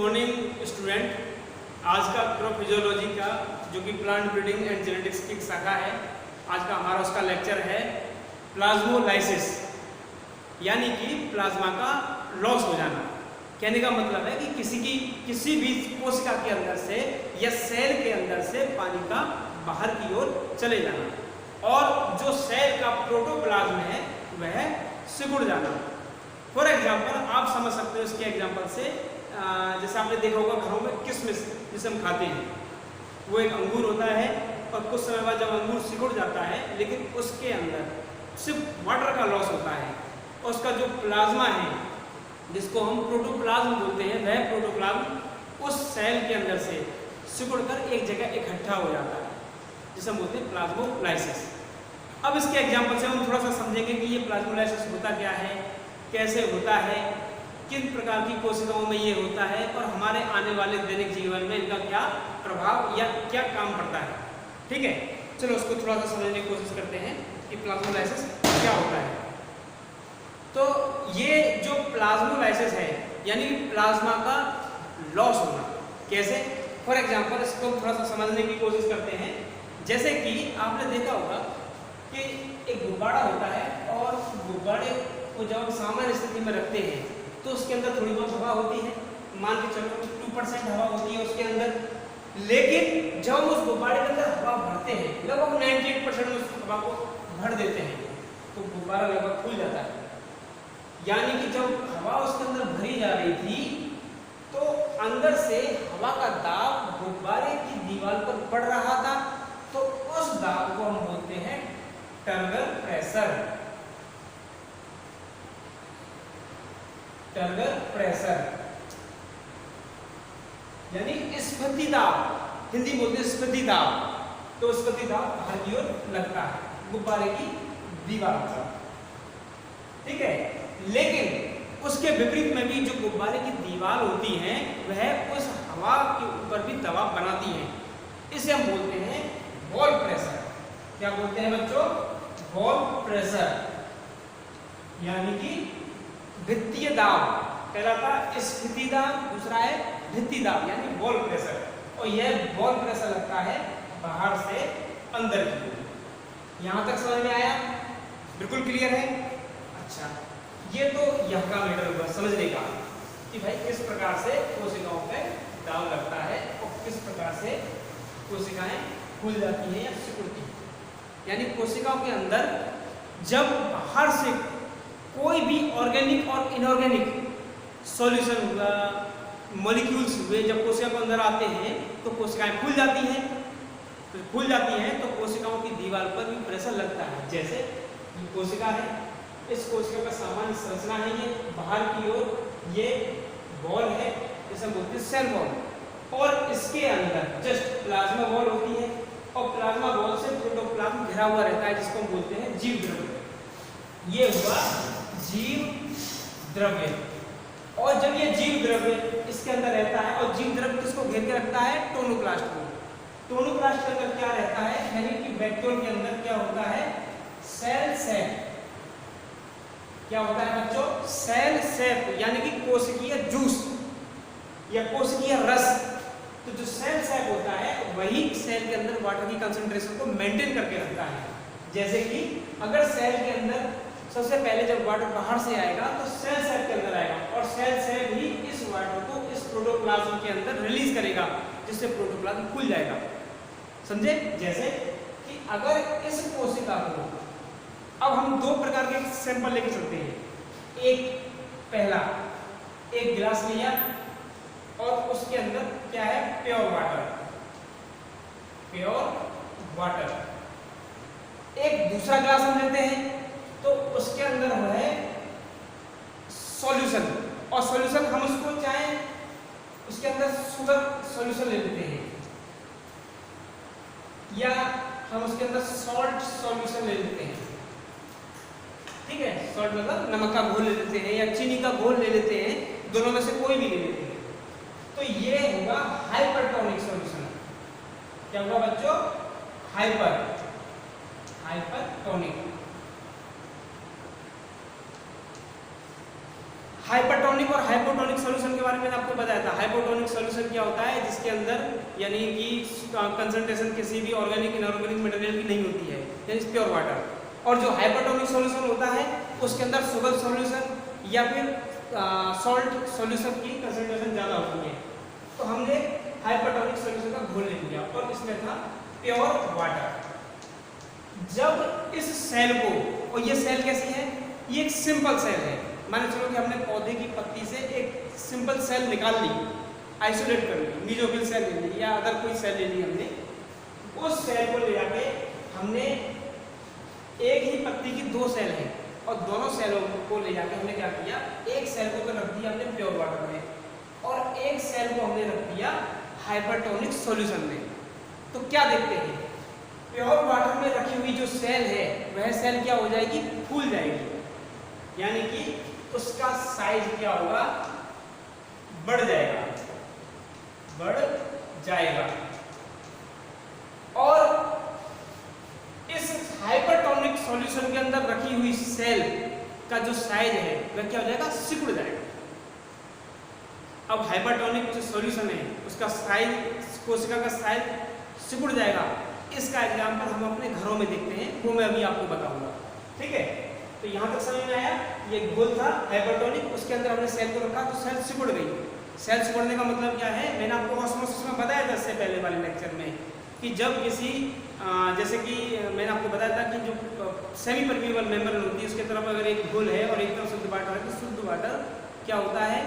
Morning student. आज का physiology का जो कि प्लांट ब्रीडिंग एंड जेनेटिक्स की शाखा है, आज का हमारा उसका लेक्चर है प्लाज्मोलाइसिस, यानी कि प्लाज्मा का लॉस हो जाना। कहने का मतलब है कि किसी भी कोशिका के अंदर से या सेल के अंदर से पानी का बाहर की ओर चले जाना, और जो सेल का प्रोटोप्लाज्म है वह सिकुड़ जाना। फॉर एग्जाम्पल आप समझ सकते हो इसके एग्जाम्पल से, जैसे आपने देखा होगा घरों में किशमिश जिसे हम खाते हैं, वो एक अंगूर होता है और कुछ समय बाद जब अंगूर सिकुड़ जाता है लेकिन उसके अंदर सिर्फ वाटर का लॉस होता है, और उसका जो प्लाज्मा है जिसको हम प्रोटोप्लाज्म बोलते हैं, वह प्रोटोप्लाज्म उस सेल के अंदर से सिकुड़कर एक जगह इकट्ठा हो जाता है, जिसे हम बोलते हैं प्लाज्मोलाइसिस। अब इसके एग्जाम्पल से हम थोड़ा सा समझेंगे कि ये प्लाज्मोलाइसिस होता क्या है, कैसे होता है, किन प्रकार की कोशिकाओं में ये होता है, और हमारे आने वाले दैनिक जीवन में इनका क्या प्रभाव या क्या काम पड़ता है। ठीक है, चलो उसको थोड़ा सा समझने की कोशिश करते हैं कि प्लाज्मोलाइसिस क्या होता है। तो ये जो प्लाज्मोलाइसिस है यानी प्लाज्मा का लॉस होना, कैसे? फॉर एग्जाम्पल इसको थोड़ा सा समझने की कोशिश करते हैं। जैसे कि आपने देखा होगा कि एक गुब्बारा होता है, और गुब्बारे को जब हम सामान्य स्थिति में रखते हैं तो उसके अंदर थोड़ी बहुत हवा होती है, मान के चलो 2% हवा होती है उसके अंदर, लेकिन जब हम उस गुब्बारे के अंदर हवा भरते हैं, लगभग 98% उस हवा को भर देते हैं, तो गुब्बारा लगभग फूल जाता है। यानी कि जब हवा उसके अंदर भरी जा रही थी तो अंदर से हवा का दाब गुब्बारे की दीवार पर पड़ रहा था, तो उस दाब को हम बोलते हैं टर्गर प्रेशर। टर्गर प्रेशर यानी स्फीति दाब, हिंदी बोलते हैं स्फीति दाब। तो स्फीति दाब बाहर की ओर लगता है गुब्बारे की दीवार पर, ठीक है। लेकिन उसके विपरीत में भी जो गुब्बारे की दीवार होती है वह उस हवा के ऊपर भी दबाव बनाती है, इसे हम बोलते हैं वॉल प्रेशर। क्या बोलते हैं बच्चों? वॉल प्रेशर, यानी कि भित्तीय दाब कहलाता है स्फीति दाब, दूसरा है भित्ति दाब यानी वॉल प्रेशर। और यह वॉल प्रेशर लगता है बाहर से अंदर की ओर। यहां तक समझ में आया? बिल्कुल क्लियर है? अच्छा, ये तो यह का मैटर हुआ समझने का कि भाई किस प्रकार से कोशिकाओं पे दाब लगता है और किस प्रकार से कोशिकाएं फूल जाती हैं या सिकुड़ती हैं। यानी कोशिकाओं के अंदर जब बाहर से कोई भी ऑर्गेनिक और इनऑर्गेनिक सॉल्यूशन हुआ, मॉलिक्यूल्स हुए, जब कोशिका के अंदर आते हैं तो कोशिकाएं फूल जाती हैं। तो फूल जाती हैं तो कोशिकाओं की दीवार पर भी प्रेशर लगता है। जैसे ये कोशिका है, इस कोशिका का सामान्य संरचना है, ये बाहर की ओर ये वॉल है, जिसे हम बोलते हैं सेल वॉल, और इसके अंदर जस्ट प्लाज्मा वॉल होती है, और प्लाज्मा वॉल से प्रोटोप्लाज्म घिरा हुआ रहता है, जिसको हम बोलते हैं जीव द्रव्य। ये हुआ जीव द्रव्य। और जब ये जीव द्रव्य इसके अंदर रहता है, और जीव द्रव्य किसको घेर के रखता है? टोनोप्लास्ट को। टोनोप्लास्ट के अंदर क्या रहता है, यानी कि वैक्यूल के अंदर क्या होता है? Cell sac. क्या होता है बच्चों? सेल सैक, यानी कि कोशिकीय जूस या कोशिकीय रस। तो जो सेल सैक होता है वही सेल के अंदर वाटर की कंसंट्रेशन को मेंटेन करके रखता है। जैसे कि अगर सेल के अंदर सबसे पहले जब वाटर बाहर से आएगा तो सेल सैक के अंदर आएगा, और सेल सैक ही इस वाटर को इस प्रोटोप्लाज्म के अंदर रिलीज करेगा, जिससे प्रोटोप्लाज्म खुल जाएगा। समझे? जैसे कि अगर इस कोशिका को, अब हम दो प्रकार के सैंपल लेके चलते हैं। एक पहला एक गिलास लिया और उसके अंदर क्या है? Pure water. Pure water. एक दूसरा ग्लास हम लेते हैं तो उसके अंदर है सॉल्यूशन, और सॉल्यूशन हम उसको चाहे उसके अंदर शुगर सॉल्यूशन ले लेते हैं, या हम उसके अंदर सॉल्ट सॉल्यूशन ले लेते हैं। ठीक है, सॉल्ट मतलब नमक का घोल ले लेते हैं या चीनी का घोल ले लेते हैं, दोनों में से कोई भी ले लेते हैं। तो ये होगा हाइपरटोनिक सॉल्यूशन। क्या होगा बच्चों? हाइपरटोनिक। हाइपरटोनिक और हाइपोटोनिक सॉल्यूशन के बारे में आपको बताया था। हाइपोटोनिक सॉल्यूशन क्या होता है, जिसके अंदर यानी कि कंसंट्रेशन किसी भी ऑर्गेनिक इनऑर्गेनिक मटेरियल की नहीं होती है, यानी प्योर वाटर। और जो हाइपरटोनिक सॉल्यूशन होता है उसके अंदर शुगर सॉल्यूशन या फिर सॉल्ट सॉल्यूशन की कंसंट्रेशन ज़्यादा होती है। तो हमने हाइपरटोनिक सॉल्यूशन का घोल ले लिया और इसमें था प्योर वाटर। जब इस सेल को, और ये सेल कैसी है, ये एक सिंपल सेल है, मान चलो कि हमने पौधे की पत्ती से एक सिंपल सेल निकाल ली, आइसोलेट कर ली, मीजोफिल सेल ले ली या अदर कोई सेल ले ली हमने, उस सेल को ले जाके हमने एक ही पत्ती की दो सेल है और दोनों सेलों को ले जाके हमने क्या किया, एक सेल को तो रख दिया हमने प्योर वाटर में और एक सेल को हमने रख दिया हाइपरटोनिक सॉल्यूशन में। तो क्या देखते हैं, प्योर वाटर में रखी हुई जो सेल है वह सेल क्या हो जाएगी, फूल जाएगी, यानी कि उसका साइज क्या होगा, बढ़ जाएगा, बढ़ जाएगा। और इस हाइपरटोनिक सॉल्यूशन के अंदर रखी हुई सेल का जो साइज है वह क्या हो जाएगा, सिकुड़ जाएगा। अब हाइपरटोनिक जो सॉल्यूशन है उसका साइज, कोशिका का साइज सिकुड़ जाएगा। इसका एग्जांपल हम अपने घरों में देखते हैं, वो मैं अभी आपको बताऊंगा, ठीक है। तो यहाँ तक समझ में आया, ये घोल था हाइपरटोनिक, उसके अंदर हमने सेल को रखा तो सेल सिकुड़ गई। सेल सिकुड़ने का मतलब क्या है, मैंने आपको ऑस्मोसिस में बताया था इससे पहले वाले लेक्चर में कि जब किसी जैसे कि मैंने आपको बताया था कि जो सेमी परमीएबल मेम्ब्रेन होती है उसके तरफ अगर एक घोल है और एक तरफ शुद्ध वाटर है, तो शुद्ध वाटर क्या होता है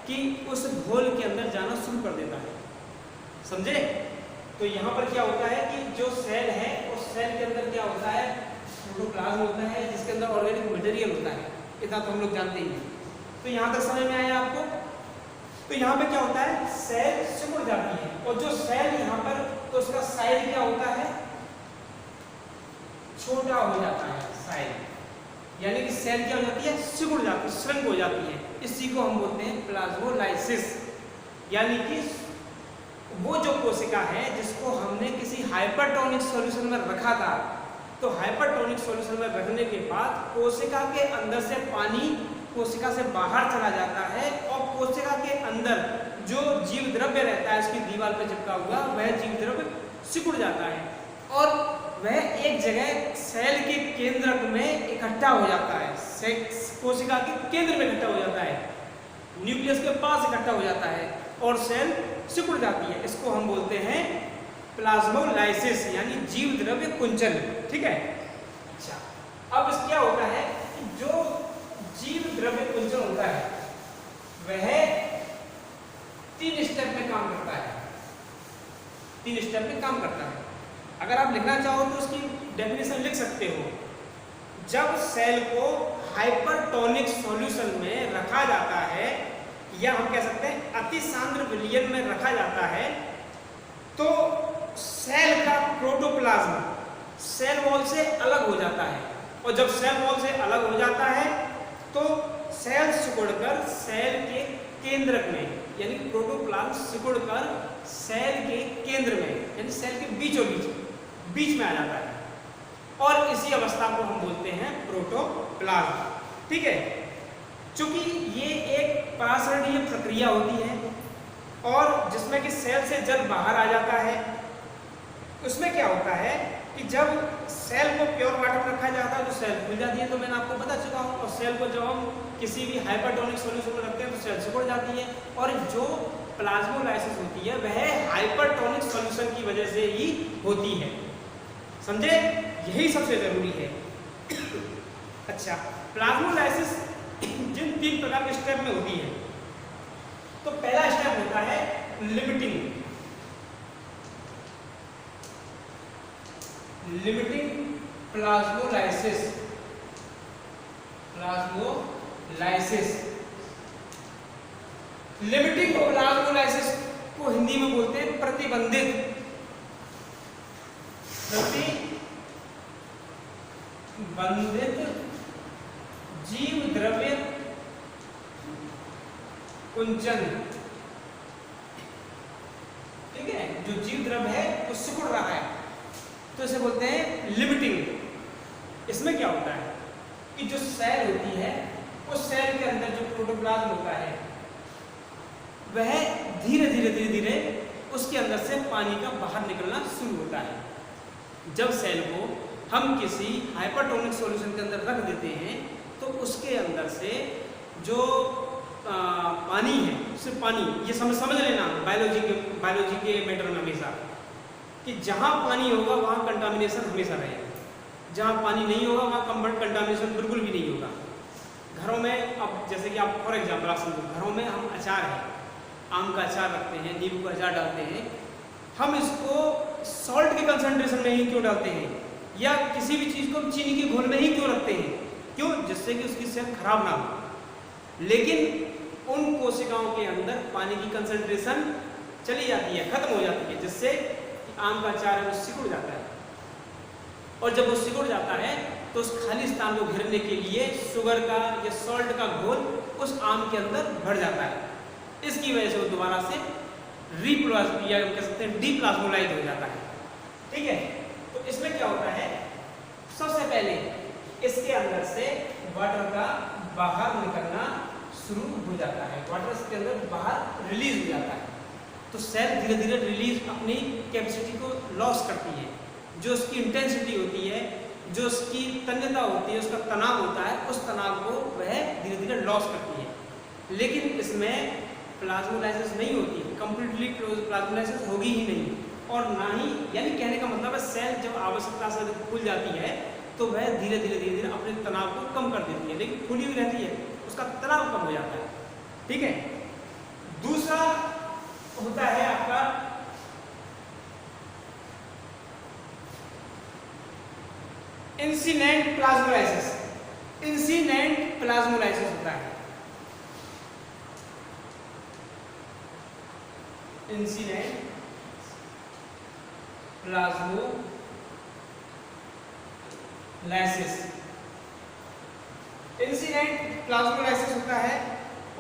कि उस घोल के अंदर जाना शुरू कर देता है, समझे। तो यहाँ पर क्या होता है कि जो सेल है उस सेल के अंदर क्या होता है, प्रोटोप्लाज्म होता है जिसके अंदर ऑर्गेनिक मटेरियल होता है, इतना तो हम लोग जानते ही हैं। तो यहाँ तक समझ में आया आपको। तो यहाँ पे क्या होता है, सेल सिकुड़ जाती है और जो सेल यहाँ पर, तो उसका साइज क्या होता है, छोटा हो जाता है साइज, यानी कि सेल क्या हो जाती है, सिकुड़ जाती है, श्रिंक हो जाती है। इसी को हम बोलते हैं प्लाज्मोलाइसिस, यानी कि वो जो कोशिका है जिसको हमने किसी हाइपरटोनिक सॉल्यूशन में रखा था, तो हाइपरटोनिक सॉल्यूशन में रखने के बाद कोशिका के अंदर से पानी कोशिका से बाहर चला जाता है और कोशिका के अंदर जो जीव द्रव्य रहता है उसकी दीवार पर चिपका हुआ, वह जीव द्रव्य सिकुड़ जाता है और वह एक जगह सेल के केंद्र में इकट्ठा हो जाता है, कोशिका के केंद्र में इकट्ठा हो जाता है, न्यूक्लियस के पास इकट्ठा हो जाता है और सेल सिकुड़ जाती है। इसको हम बोलते हैं प्लाज्मोलाइसिस, यानी जीव द्रव्य कुंचन, ठीक है। अच्छा, अब इस क्या होता है कि जो जीव द्रव्य कुंचन होता है वह 3 स्टेप में काम करता है, 3 स्टेप में काम करता है। अगर आप लिखना चाहो तो उसकी डेफिनेशन लिख सकते हो। जब सेल को हाइपरटोनिक सॉल्यूशन में रखा जाता है, या हम कह सकते हैं अति सांद्र विलयन में रखा जाता है, तो सेल का प्रोटोप्लाज्म सेल वॉल से अलग हो जाता है और जब सेल वॉल से अलग हो जाता है तो सेल सिकुड़कर सेल के केंद्रक में, यानी प्रोटोप्लाज्म सिकुड़कर सेल के केंद्र में, यानी सेल के बीचों बीच में आ जाता है और इसी अवस्था को हम बोलते हैं प्रोटोप्लाज्म, ठीक है। चूंकि ये एक परासरणीय प्रक्रिया होती है और जिसमें कि सेल से जल बाहर आ जाता है, उसमें क्या होता है कि जब सेल को प्योर वाटर में रखा जाता है तो सेल खुल जाती है, तो मैंने आपको बता चुका हूँ। और सेल को जब हम किसी भी हाइपरटोनिक सॉल्यूशन में रखते हैं तो सेल सिकुड़ जाती है और जो प्लाज्मोलाइसिस होती है वह हाइपरटोनिक सॉल्यूशन की वजह से ही होती है, समझे, यही सबसे जरूरी है। अच्छा, प्लाज्मोलाइसिस जिन 3 प्रकार के स्टेप में होती है, तो पहला स्टेप होता है लिमिटिंग प्लाज्मोलाइसिस लिमिटिंग प्लाज्मोलाइसिस को हिंदी में बोलते हैं प्रतिबंधित जीव द्रव्य कुंचन, ठीक है। जो जीव द्रव्य है वो सिकुड़ रहा है तो इसे बोलते हैं लिमिटिंग। इसमें क्या होता है कि जो सेल होती है उस सेल के अंदर जो प्रोटोप्लाज्म होता है वह धीरे धीरे उसके अंदर से पानी का बाहर निकलना शुरू होता है। जब सेल को हम किसी हाइपरटोनिक सॉल्यूशन के अंदर रख देते हैं तो उसके अंदर से जो पानी है, सिर्फ पानी, ये समझ लेना बायोलॉजी के मैटर में हमेशा कि जहाँ पानी होगा वहाँ कंटामिनेशन हमेशा रहेगा, जहाँ पानी नहीं होगा वहाँ कंटामिनेशन बिल्कुल भी नहीं होगा। घरों में अब जैसे कि आप फॉर एग्जाम्पल आप समझो, घरों में हम अचार है, आम का अचार रखते हैं, नींबू का अचार डालते हैं, हम इसको सॉल्ट के कंसंट्रेशन में ही क्यों डालते हैं, या किसी भी चीज़ को हम चीनी के घोल में ही क्यों रखते हैं? क्यों? जिससे कि उसकी सेहत खराब ना हो। लेकिन उन कोशिकाओं के अंदर पानी की कंसंट्रेशन चली जाती है, खत्म हो जाती है, जिससे आम का अचार है वो सिकुड़ जाता है, और जब वो सिकुड़ जाता है तो उस खाली स्थान को घेरने के लिए शुगर का या सॉल्ट का घोल उस आम के अंदर भर जाता है। इसकी वजह से वो दोबारा से या कह सकते हैं डीप्लाज्मोलाइज हो जाता है। ठीक है, तो इसमें क्या होता है, सबसे पहले इसके अंदर से वाटर का बाहर निकलना शुरू हो जाता है, वाटर इसके अंदर बाहर रिलीज हो जाता है। तो सेल धीरे धीरे रिलीज अपनी कैपेसिटी को लॉस करती है, जो उसकी इंटेंसिटी होती है, जो उसकी तन्यता होती है, उसका तनाव होता है, उस तनाव को वह धीरे धीरे लॉस करती है। लेकिन इसमें प्लाज्मोलाइसिस नहीं होती, कंप्लीटली प्लाज्मोलाइसिस होगी ही नहीं, और ना ही, यानी कहने का मतलब है सेल जब आवश्यकता से खुल जाती है तो वह धीरे धीरे अपने तनाव को कम कर देती है, लेकिन खुली हुई रहती है, उसका तनाव कम हो जाता है। ठीक है, दूसरा होता है आपका इंसिडेंट प्लाज्मोलाइसिस। इंसिडेंट प्लाज्मोलाइसिस होता है, इंसिडेंट प्लाज्मोलाइसिस। इंसिडेंट प्लाज्मोलाइसिस होता है,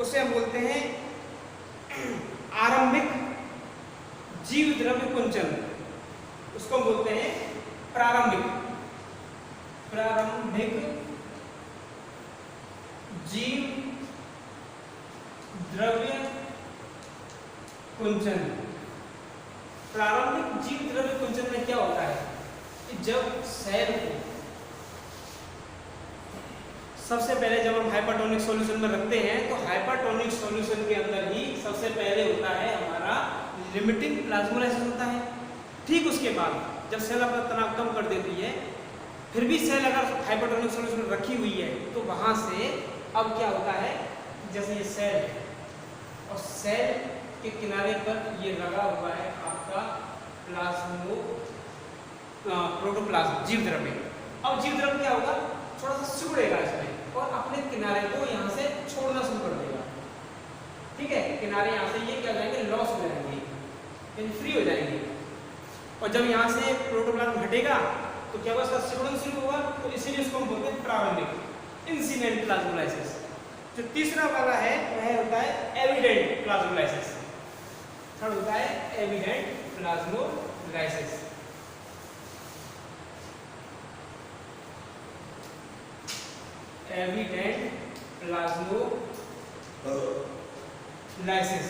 उसे हम बोलते हैं आरंभिक जीव द्रव्य कुंचन, उसको बोलते हैं प्रारंभिक जीव द्रव्य कुंचन। प्रारंभिक जीव द्रव्य कुंचन में क्या होता है कि जब सेल को सबसे पहले जब हम हाइपरटोनिक सॉल्यूशन में रखते हैं तो हाइपरटोनिक सॉल्यूशन के अंदर ही सबसे पहले होता है हमारा लिमिटिंग प्लाज्मोलाइसिस होता है। ठीक उसके बाद जब सेल अपना तनाव कम कर देती है, फिर भी सेल अगर हाइपरटोनिक सॉल्यूशन में रखी हुई है तो वहां से अब क्या होता है, जैसे ये सेल है और सेल के किनारे पर ये लगा हुआ है आपका प्रोटोप्लाज्म जीव द्रव्य। अब जीव द्रव्य क्या होगा, थोड़ा सा सिकुड़ेगा इसमें और अपने किनारे को यहाँ से छोड़ना शुरू कर देगा। ठीक है, किनारे यहाँ से ये क्या हो जाएंगे, लॉस हो जाएंगे, यानी फ्री हो जाएंगे। और जब यहाँ से प्रोटोप्लाज्म हटेगा तो क्या होगा, इसका सिकुड़न शुरू होगा, तो इसीलिए इसको हम बोलते हैं प्रारंभिक इंसिडेंट प्लाज्मोलाइसिस। जो तीसरा वाला है वह होता है एविडेंट प्लाज्मोलाइसिस। थर्ड होता है evident plasmolysis. Evident plasmolysis.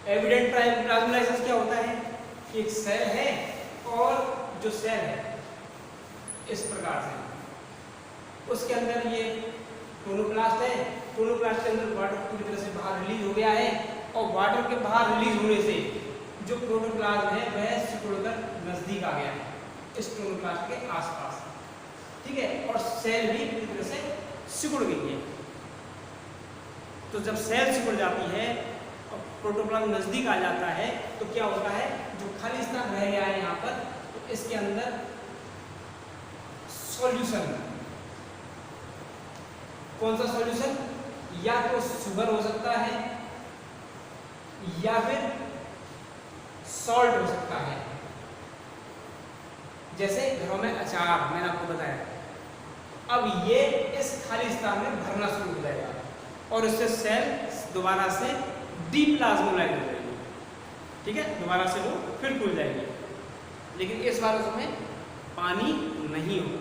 Evident plasmolysis क्या होता है, एक सेल है और जो सेल है इस प्रकार से, उसके अंदर ये टोनोप्लास्ट है, टोनोप्लास्ट के अंदर वाटर पूरी तरह से बाहर रिलीज हो गया है, और वाटर के बाहर रिलीज होने से जो प्रोटोप्लाज्म है वह सिकुड़कर नजदीक आ गया है इस टोनोप्लास्ट के आसपास। ठीक है, और सेल भी पूरी तरह से सिकुड़ गई है। तो जब सेल सिकुड़ जाती है और प्रोटोप्लाज्म नजदीक आ जाता है तो क्या होता है, जो खाली स्थान रह गया है यहाँ पर, तो इसके अंदर सॉल्यूशन, कौन सा सॉल्यूशन, या तो शुगर हो सकता है या फिर सॉल्ट हो सकता है। जैसे घरों में अचार मैंने आपको बताया, अब ये इस खाली स्थान में भरना शुरू हो जाएगा और इससे सेल दोबारा से डीप्लाज्मोलाइज हो जाएगी। ठीक है, दोबारा से वो फिर खुल जाएगी, लेकिन इस बार उसमें पानी नहीं होगा,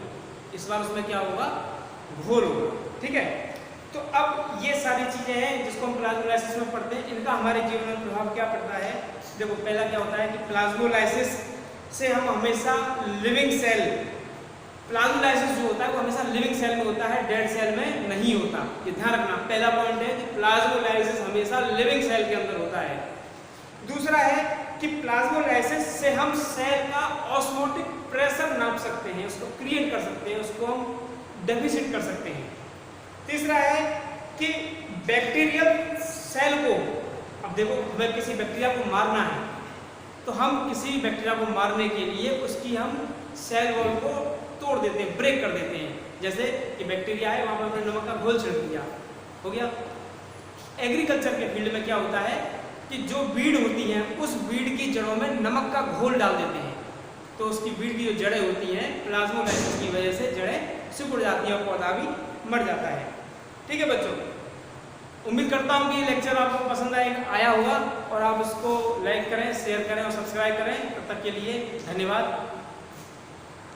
इस बार उसमें क्या होगा, घोल होगा। ठीक है, तो अब ये सारी चीजें हैं जिसको हम प्लाज्मोलाइसिस में पढ़ते हैं, इनका हमारे जीवन में प्रभाव क्या पड़ता है। देखो पहला क्या होता है कि प्लाज्मोलाइसिस से हम हमेशा लिविंग सेल, प्लाज्मोलाइसिस जो होता है वो हमेशा लिविंग सेल में होता है, डेड सेल में नहीं होता। ये ध्यान रखना, पहला पॉइंट है कि प्लाज्मोलाइसिस हमेशा लिविंग सेल के अंदर होता है। दूसरा है कि प्लाज्मोलाइसिस से हम सेल का ऑस्मोटिक प्रेशर नाप सकते हैं, उसको क्रिएट कर सकते हैं, उसको हम डेफिसिट कर सकते हैं। तीसरा है कि बैक्टीरियल सेल को, अब देखो हमें किसी बैक्टीरिया को मारना है तो हम किसी बैक्टीरिया को मारने के लिए उसकी हम सेल वॉल को तोड़ देते हैं, ब्रेक कर देते हैं। जैसे कि बैक्टीरिया है, वहाँ पर हमने नमक का घोल छिड़क दिया, हो गया। एग्रीकल्चर के फील्ड में क्या होता है कि जो बीड होती हैं उस बीड की जड़ों में नमक का घोल डाल देते हैं, तो उसकी बीड की जो जड़ें होती हैं प्लाज्मोलाइसिस की वजह से जड़ें सिकुड़ जाती हैं और पौधा भी मर जाता है। ठीक है बच्चों, उम्मीद करता हूँ कि ये लेक्चर आपको पसंद आया होगा और आप इसको लाइक करें, शेयर करें और सब्सक्राइब करें। तब तक के लिए धन्यवाद।